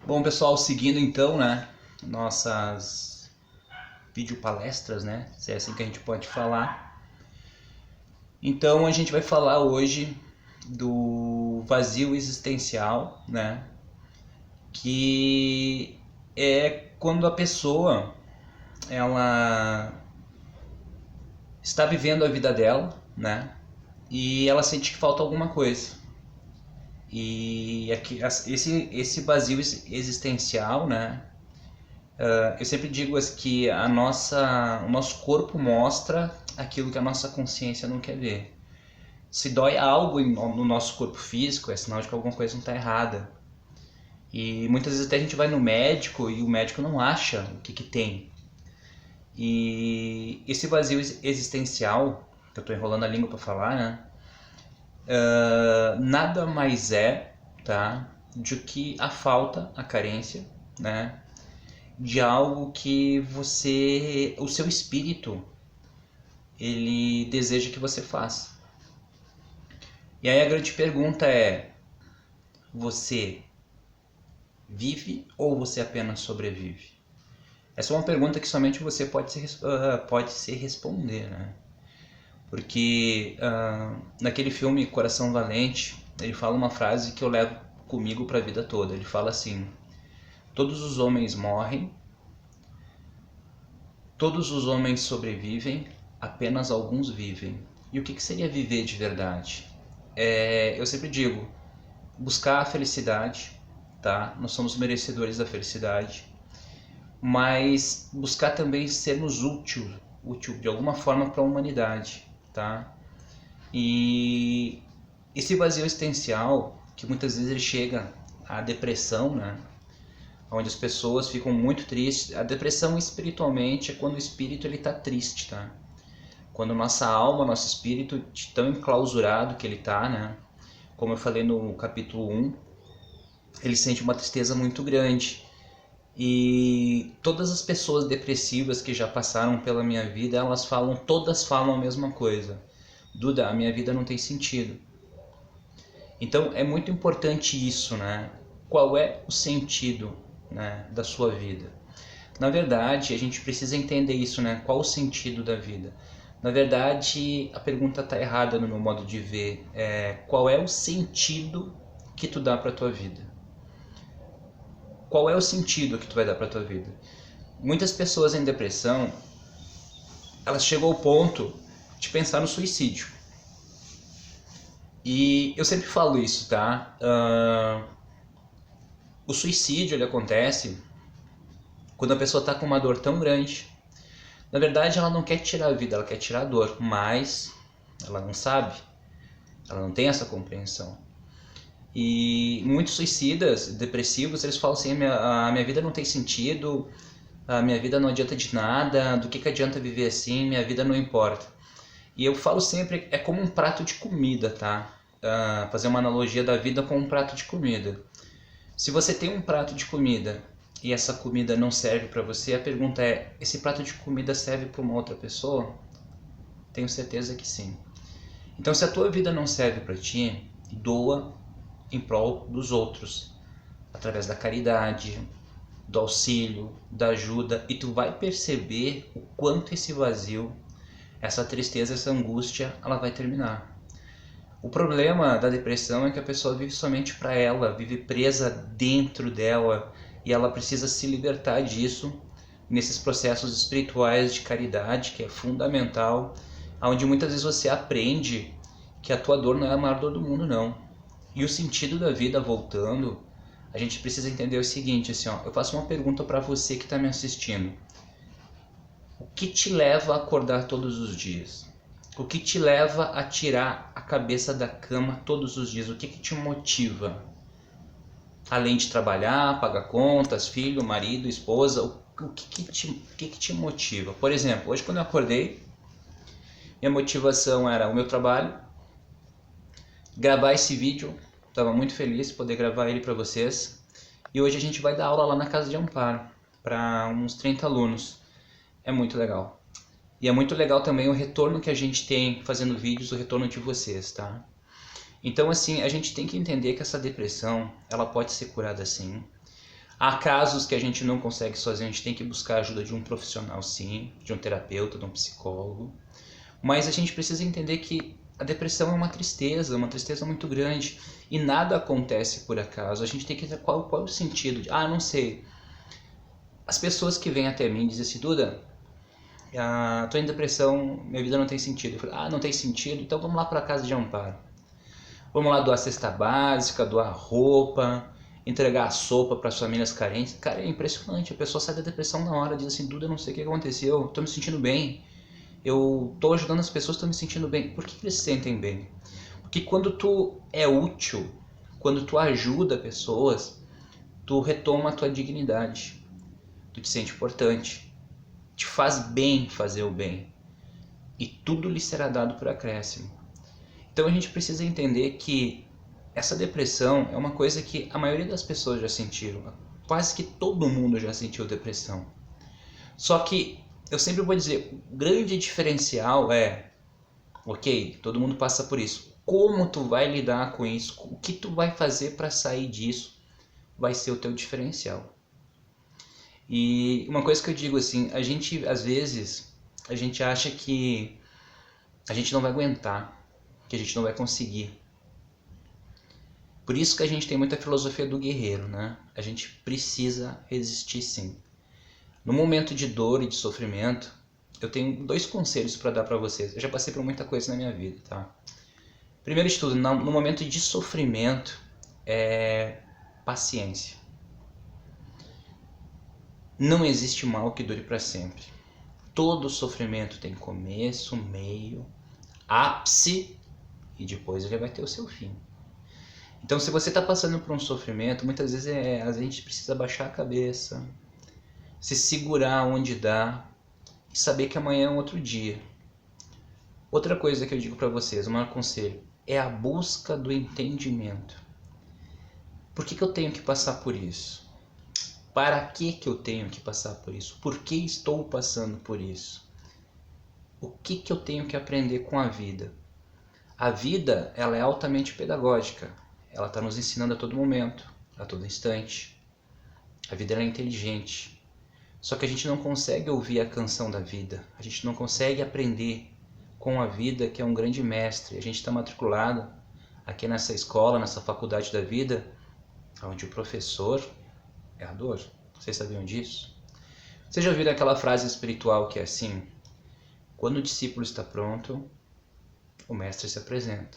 Bom, pessoal, seguindo então, né, nossas videopalestras, né, se é assim que a gente pode falar. Então a gente vai falar hoje do vazio existencial, né, que é quando a pessoa ela está vivendo a vida dela, né, e ela sente que falta alguma coisa. E aqui, esse vazio existencial, né, eu sempre digo que o nosso corpo mostra aquilo que a nossa consciência não quer ver. Se dói algo no nosso corpo físico, é sinal de que alguma coisa não está errada. E muitas vezes até a gente vai no médico e o médico não acha o que tem. E esse vazio existencial, que eu estou enrolando a língua para falar, né? Nada mais é, tá, do que a falta, a carência, né, de algo que o seu espírito, ele deseja que você faça. E aí a grande pergunta é: você vive ou você apenas sobrevive? Essa é uma pergunta que somente você pode se responder, né? Porque naquele filme Coração Valente, ele fala uma frase que eu levo comigo para a vida toda. Ele fala assim: todos os homens morrem, todos os homens sobrevivem, apenas alguns vivem. E o que seria viver de verdade? Eu sempre digo, buscar a felicidade, tá? Nós somos merecedores da felicidade, mas buscar também sermos útil de alguma forma para a humanidade, tá? E esse vazio existencial, que muitas vezes ele chega à depressão, né? Onde as pessoas ficam muito tristes. A depressão espiritualmente é quando o espírito ele está triste, tá? Quando nossa alma, nosso espírito, tão enclausurado que ele está, né? Como eu falei no capítulo 1, ele sente uma tristeza muito grande. E todas as pessoas depressivas que já passaram pela minha vida, todas falam a mesma coisa. Duda, a minha vida não tem sentido. Então é muito importante isso, né? Qual é o sentido, né, da sua vida? Na verdade, a gente precisa entender isso, né? Qual o sentido da vida? Na verdade, a pergunta está errada no meu modo de ver. Qual é o sentido que tu dá para tua vida? Qual é o sentido que tu vai dar para tua vida? Muitas pessoas em depressão, elas chegam ao ponto de pensar no suicídio. E eu sempre falo isso, tá? O suicídio ele acontece quando a pessoa está com uma dor tão grande. Na verdade, ela não quer tirar a vida, ela quer tirar a dor, mas ela não sabe, ela não tem essa compreensão. E muitos suicidas, depressivos, eles falam assim: a minha vida não tem sentido, a minha vida não adianta de nada, do que adianta viver assim, minha vida não importa. E eu falo sempre, é como um prato de comida, tá? Fazer uma analogia da vida com um prato de comida. Se você tem um prato de comida e essa comida não serve para você, a pergunta é: esse prato de comida serve para uma outra pessoa? Tenho certeza que sim. Então, se a tua vida não serve para ti, doa em prol dos outros, através da caridade, do auxílio, da ajuda, e tu vai perceber o quanto esse vazio, essa tristeza, essa angústia, ela vai terminar. O problema da depressão é que a pessoa vive somente para ela, vive presa dentro dela, e ela precisa se libertar disso nesses processos espirituais de caridade, que é fundamental, onde muitas vezes você aprende que a tua dor não é a maior dor do mundo, não. E o sentido da vida, voltando, a gente precisa entender o seguinte, assim, ó, eu faço uma pergunta para você que está me assistindo. O que te leva a acordar todos os dias? O que te leva a tirar a cabeça da cama todos os dias? O que te motiva? Além de trabalhar, pagar contas, filho, marido, esposa, o que te motiva? Por exemplo, hoje quando eu acordei, minha motivação era o meu trabalho, gravar esse vídeo, estava muito feliz de poder gravar ele para vocês. E hoje a gente vai dar aula lá na Casa de Amparo, para uns 30 alunos. É muito legal. E é muito legal também o retorno que a gente tem fazendo vídeos, o retorno de vocês, tá? Então, assim, a gente tem que entender que essa depressão, ela pode ser curada sim. Há casos que a gente não consegue sozinho, a gente tem que buscar a ajuda de um profissional sim, de um terapeuta, de um psicólogo. Mas a gente precisa entender que a depressão é uma tristeza muito grande. E nada acontece por acaso. A gente tem que ver qual é o sentido. Não sei. As pessoas que vêm até mim dizem assim, Duda, tô em depressão, minha vida não tem sentido. Eu falo, não tem sentido? Então vamos lá para a casa de amparo. Vamos lá doar cesta básica, doar roupa, entregar sopa para as famílias carentes. Cara, é impressionante. A pessoa sai da depressão na hora, diz assim, Duda, eu não sei o que aconteceu, tô me sentindo bem. Eu tô ajudando as pessoas, tô me sentindo bem. Por que eles se sentem bem? Porque quando tu é útil, quando tu ajuda pessoas, tu retoma a tua dignidade. Tu te sente importante. Te faz bem fazer o bem. E tudo lhe será dado por acréscimo. Então a gente precisa entender que essa depressão é uma coisa que a maioria das pessoas já sentiram. Quase que todo mundo já sentiu depressão. Só que eu sempre vou dizer, o grande diferencial é, ok, todo mundo passa por isso. Como tu vai lidar com isso? O que tu vai fazer para sair disso? Vai ser o teu diferencial. E uma coisa que eu digo assim, a gente às vezes a gente acha que a gente não vai aguentar, que a gente não vai conseguir. Por isso que a gente tem muita filosofia do guerreiro, né? A gente precisa resistir sim. No momento de dor e de sofrimento, eu tenho 2 conselhos para dar para vocês. Eu já passei por muita coisa na minha vida, tá? Primeiro de tudo, no momento de sofrimento, paciência. Não existe mal que dure para sempre. Todo sofrimento tem começo, meio, ápice e depois ele vai ter o seu fim. Então, se você está passando por um sofrimento, muitas vezes a gente precisa baixar a cabeça, se segurar onde dá e saber que amanhã é um outro dia. Outra coisa que eu digo para vocês, o maior conselho, é a busca do entendimento. Por que eu tenho que passar por isso? Para que eu tenho que passar por isso? Por que estou passando por isso? O que eu tenho que aprender com a vida? A vida, ela é altamente pedagógica. Ela está nos ensinando a todo momento, a todo instante. A vida ela é inteligente. Só que a gente não consegue ouvir a canção da vida. A gente não consegue aprender com a vida, que é um grande mestre. A gente está matriculado aqui nessa escola, nessa faculdade da vida, onde o professor é a dor. Vocês sabiam disso? Vocês já ouviram aquela frase espiritual que é assim: quando o discípulo está pronto, o mestre se apresenta.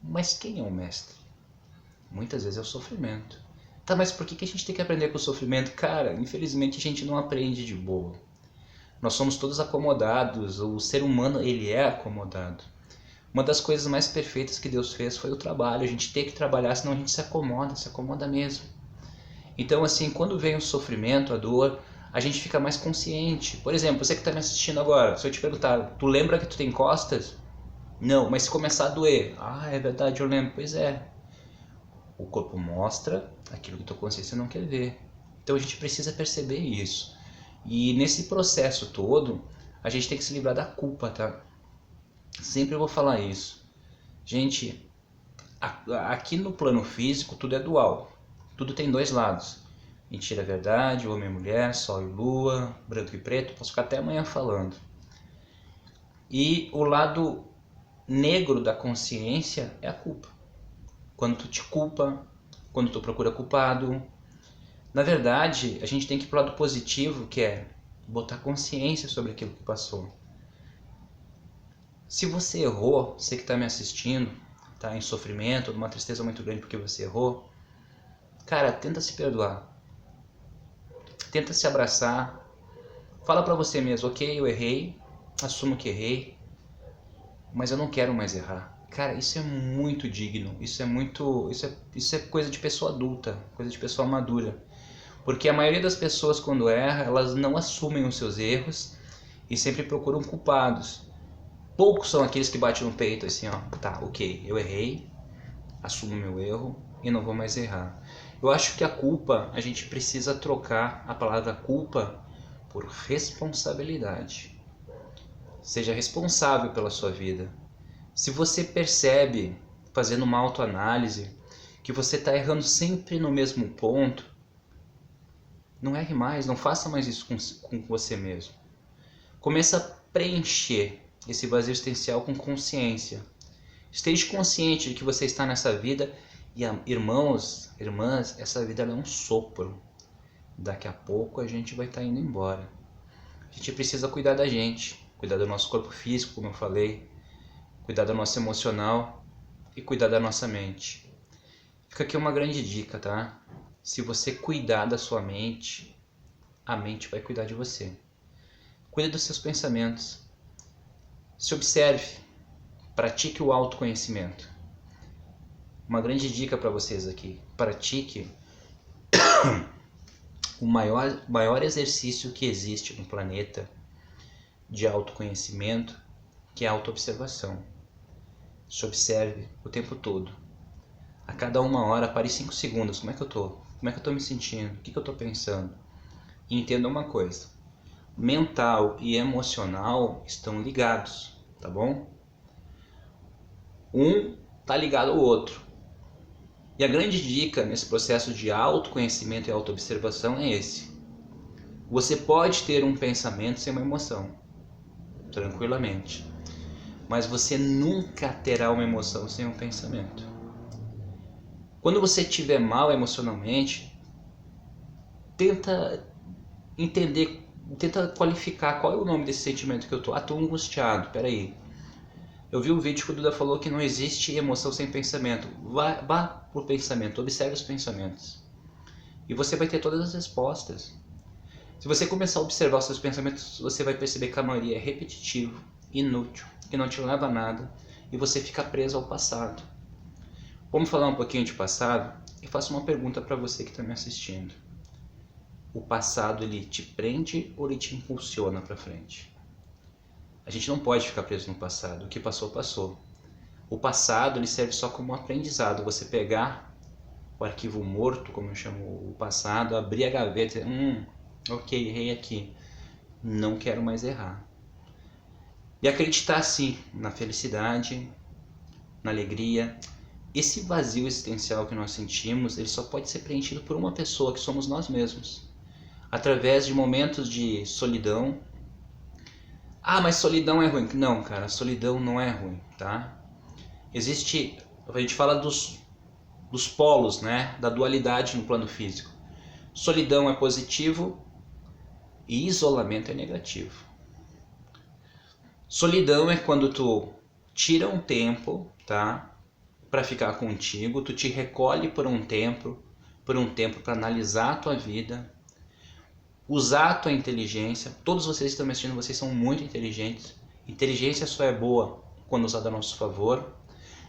Mas quem é o mestre? Muitas vezes é o sofrimento. Tá, mas por que a gente tem que aprender com o sofrimento? Cara, infelizmente a gente não aprende de boa. Nós somos todos acomodados, o ser humano ele é acomodado. Uma das coisas mais perfeitas que Deus fez foi o trabalho. A gente tem que trabalhar, senão a gente se acomoda mesmo. Então assim, quando vem o sofrimento, a dor, a gente fica mais consciente. Por exemplo, você que está me assistindo agora, se eu te perguntar, tu lembra que tu tem costas? Não, mas se começar a doer, é verdade, eu lembro. Pois é, o corpo mostra aquilo que tua consciência não quer ver. Então a gente precisa perceber isso. E nesse processo todo, a gente tem que se livrar da culpa, tá? Sempre eu vou falar isso. Gente, aqui no plano físico tudo é dual. Tudo tem 2 lados. Mentira, verdade, homem e mulher, sol e lua, branco e preto. Posso ficar até amanhã falando. E o lado negro da consciência é a culpa. Quando tu te culpa, quando tu procura culpado. Na verdade, a gente tem que ir pro lado positivo, que é botar consciência sobre aquilo que passou. Se você errou, você que está me assistindo, está em sofrimento, numa tristeza muito grande porque você errou, cara, tenta se perdoar. Tenta se abraçar. Fala pra você mesmo, ok, eu errei, assumo que errei, mas eu não quero mais errar. Cara, isso é muito digno, isso é coisa de pessoa adulta, coisa de pessoa madura. Porque a maioria das pessoas quando erra, elas não assumem os seus erros e sempre procuram culpados. Poucos são aqueles que batem no peito assim, tá, ok, eu errei, assumo meu erro e não vou mais errar. Eu acho que a culpa, a gente precisa trocar a palavra culpa por responsabilidade. Seja responsável pela sua vida. Se você percebe, fazendo uma autoanálise, que você está errando sempre no mesmo ponto, Não erre mais, não faça mais isso com você mesmo. Começa a preencher esse vazio existencial com consciência. Esteja consciente de que você está nessa vida e, irmãos, irmãs, essa vida é um sopro. Daqui a pouco a gente vai estar indo embora. A gente precisa cuidar da gente, cuidar do nosso corpo físico, como eu falei, cuidar do nosso emocional e cuidar da nossa mente. Fica aqui uma grande dica, tá? Se você cuidar da sua mente, a mente vai cuidar de você. Cuide dos seus pensamentos. Se observe, pratique o autoconhecimento. Uma grande dica para vocês aqui, pratique o maior exercício que existe no planeta de autoconhecimento, que é a autoobservação. Se observe o tempo todo. A cada 1 hora, pare 5 segundos. Como é que eu tô? Como é que eu tô me sentindo? O que eu tô pensando? E entenda uma coisa. Mental e emocional estão ligados, tá bom? Um tá ligado ao outro. E a grande dica nesse processo de autoconhecimento e autoobservação é esse. Você pode ter um pensamento sem uma emoção, tranquilamente. Mas você nunca terá uma emoção sem um pensamento. Quando você estiver mal emocionalmente, tenta entender, tenta qualificar qual é o nome desse sentimento que eu tô. Ah, tô angustiado, peraí. Eu vi um vídeo que o Duda falou que não existe emoção sem pensamento. Vá pro pensamento, observe os pensamentos. E você vai ter todas as respostas. Se você começar a observar os seus pensamentos, você vai perceber que a maioria é repetitivo, inútil, que não te leva a nada, e você fica preso ao passado. Vamos falar um pouquinho de passado? E faço uma pergunta para você que está me assistindo. O passado, ele te prende ou ele te impulsiona para frente? A gente não pode ficar preso no passado. O que passou, passou. O passado, ele serve só como um aprendizado. Você pegar o arquivo morto, como eu chamo o passado, abrir a gaveta e ok, errei aqui. Não quero mais errar. E acreditar, sim, na felicidade, na alegria. Esse vazio existencial que nós sentimos, ele só pode ser preenchido por uma pessoa, que somos nós mesmos. Através de momentos de solidão. Ah, mas solidão é ruim. Não, cara, solidão não é ruim, tá? Existe, a gente fala dos polos, né? Da dualidade no plano físico. Solidão é positivo e isolamento é negativo. Solidão é quando tu tira um tempo, tá? Para ficar contigo, tu te recolhe por um tempo para analisar a tua vida, usar a tua inteligência. Todos vocês que estão me assistindo, vocês são muito inteligentes. Inteligência só é boa quando usada a nosso favor.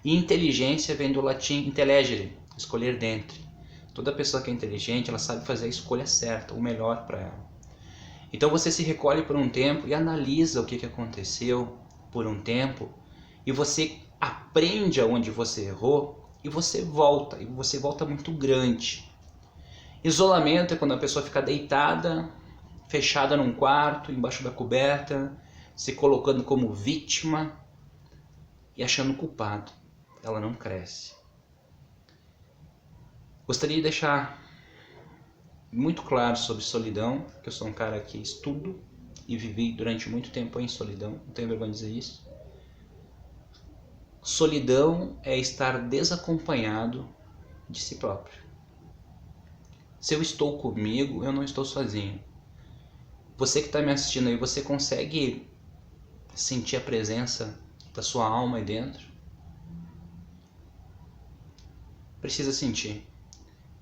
E inteligência vem do latim intellegere, escolher dentre. Toda pessoa que é inteligente, ela sabe fazer a escolha certa, o melhor para ela. Então você se recolhe por um tempo e analisa o que aconteceu por um tempo, e você aprende aonde você errou e você volta muito grande. Isolamento é quando a pessoa fica deitada, fechada num quarto, embaixo da coberta, se colocando como vítima e achando culpado. Ela não cresce. Gostaria de deixar muito claro sobre solidão, que eu sou um cara que estudo e vivi durante muito tempo em solidão, não tenho vergonha de dizer isso. Solidão é estar desacompanhado de si próprio. Se eu estou comigo, eu não estou sozinho. Você que está me assistindo aí, você consegue sentir a presença da sua alma aí dentro? Precisa sentir.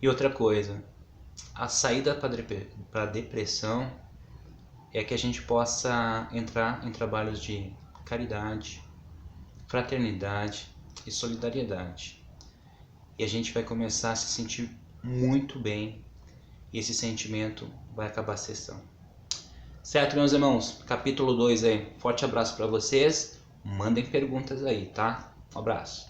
E outra coisa, a saída para a depressão é que a gente possa entrar em trabalhos de caridade, fraternidade e solidariedade. E a gente vai começar a se sentir muito bem, e esse sentimento vai acabar a sessão. Certo, meus irmãos? Capítulo 2 aí. Forte abraço para vocês. Mandem perguntas aí, tá? Um abraço.